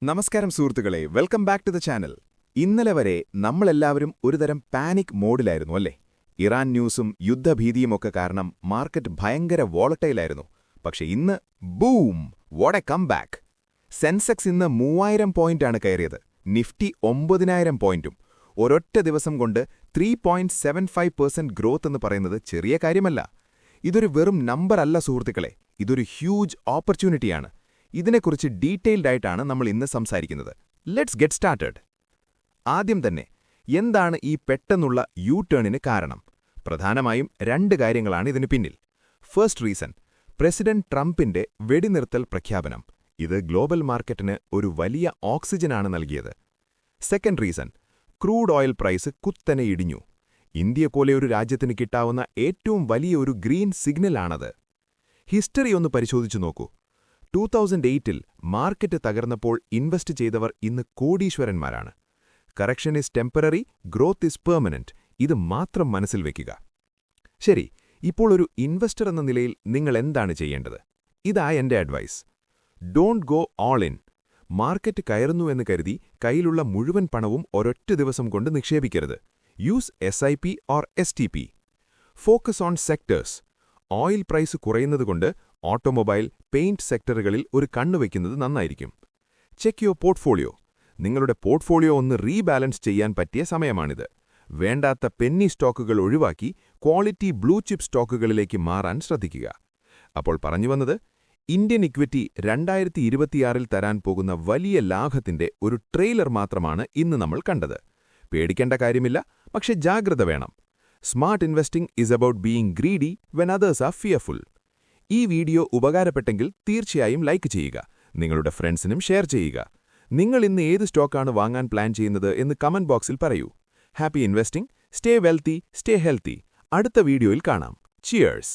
നമസ്കാരം സുഹൃത്തുക്കളെ, welcome back to the channel. ഇന്നലെ വരെ നമ്മളെല്ലാവരും ഒരുതരം പാനിക് മോഡിലായിരുന്നു അല്ലേ? ഇറാൻ ന്യൂസും യുദ്ധഭീതിയുമൊക്കെ കാരണം മാർക്കറ്റ് ഭയങ്കര വോളട്ടൈലായിരുന്നു. പക്ഷെ ഇന്ന് boom, what a comeback! Sensex ഇന്ന് 3000 പോയിന്റാണ് കയറിയത്. നിഫ്റ്റി 9000 പോയിന്റും. ഒരൊറ്റ ദിവസം കൊണ്ട് 3.75% ഗ്രോത്ത് എന്ന് പറയുന്നത് ചെറിയ കാര്യമല്ല. ഇതൊരു വെറും നമ്പർ അല്ല സുഹൃത്തുക്കളെ, ഇതൊരു ഹ്യൂജ് ഓപ്പർച്യൂണിറ്റിയാണ്. ഇതിനെക്കുറിച്ച് ഡീറ്റെയിൽഡ് ആയിട്ടാണ് നമ്മൾ ഇന്ന് സംസാരിക്കുന്നത്. Let's get started. ആദ്യം തന്നെ, എന്താണ് ഈ പെട്ടെന്നുള്ള യു ടേണിന് കാരണം? പ്രധാനമായും രണ്ട് കാര്യങ്ങളാണ് ഇതിന് പിന്നിൽ. ഫസ്റ്റ് റീസൺ, പ്രസിഡന്റ് ട്രംപിന്റെ വെടിനിർത്തൽ പ്രഖ്യാപനം. ഇത് ഗ്ലോബൽ മാർക്കറ്റിന് ഒരു വലിയ ഓക്സിജനാണ് നൽകിയത്. Second reason, crude oil price കുത്തനെ ഇടിഞ്ഞു. ഇന്ത്യ പോലെ ഒരു രാജ്യത്തിന് കിട്ടാവുന്ന ഏറ്റവും വലിയ ഒരു ഗ്രീൻ സിഗ്നലാണത്. ഹിസ്റ്ററി ഒന്ന് പരിശോധിച്ചു നോക്കൂ. 2008-ൽ മാർക്കറ്റ് തകർന്നപ്പോൾ ഇൻവെസ്റ്റ് ചെയ്തവർ ഇന്ന് കോടീശ്വരന്മാരാണ്. Correction is temporary, growth is permanent. ഇത് മാത്രം മനസ്സിൽ വയ്ക്കുക. ശരി, ഇപ്പോൾ ഒരു ഇൻവെസ്റ്റർ എന്ന നിലയിൽ നിങ്ങൾ എന്താണ് ചെയ്യേണ്ടത്? ഇതാ എന്റെ advice. Don't go all in. Market കയറുന്നുവെന്ന് കരുതി കയ്യിലുള്ള മുഴുവൻ പണവും ഒരൊറ്റ ദിവസം കൊണ്ട് നിക്ഷേപിക്കരുത്. Use SIP or STP. Focus on sectors. Oil price കുറയുന്നതുകൊണ്ട് ഓട്ടോമൊബൈൽ, പെയിന്റ് സെക്ടറുകളിൽ ഒരു കണ്ണുവയ്ക്കുന്നത് നന്നായിരിക്കും. Check your portfolio. നിങ്ങളുടെ പോർട്ട്ഫോളിയോ ഒന്ന് റീബാലൻസ് ചെയ്യാൻ പറ്റിയ സമയമാണിത്. വേണ്ടാത്ത പെന്നി സ്റ്റോക്കുകൾ ഒഴിവാക്കി ക്വാളിറ്റി ബ്ലൂ ചിപ്പ് സ്റ്റോക്കുകളിലേക്ക് മാറാൻ ശ്രദ്ധിക്കുക. അപ്പോൾ പറഞ്ഞുവന്നത്, ഇന്ത്യൻ ഇക്വിറ്റി 2026-ൽ തരാൻ പോകുന്ന വലിയ ലാഭത്തിന്റെ ഒരു ട്രെയിലർ മാത്രമാണ് ഇന്ന് നമ്മൾ കണ്ടത്. പേടിക്കേണ്ട കാര്യമില്ല, പക്ഷെ ജാഗ്രത വേണം. Smart investing is about being greedy when others are fearful. ഈ വീഡിയോ ഉപകാരപ്പെട്ടെങ്കിൽ തീർച്ചയായും ലൈക്ക് ചെയ്യുക. നിങ്ങളുടെ ഫ്രണ്ട്സിനും ഷെയർ ചെയ്യുക. നിങ്ങൾ ഇന്ന് ഏത് സ്റ്റോക്കാണ് വാങ്ങാൻ പ്ലാൻ ചെയ്യുന്നത് എന്ന് കമന്റ് ബോക്സിൽ പറയൂ. Happy investing, stay wealthy, stay healthy. അടുത്ത വീഡിയോയിൽ കാണാം. ചിയേഴ്സ്.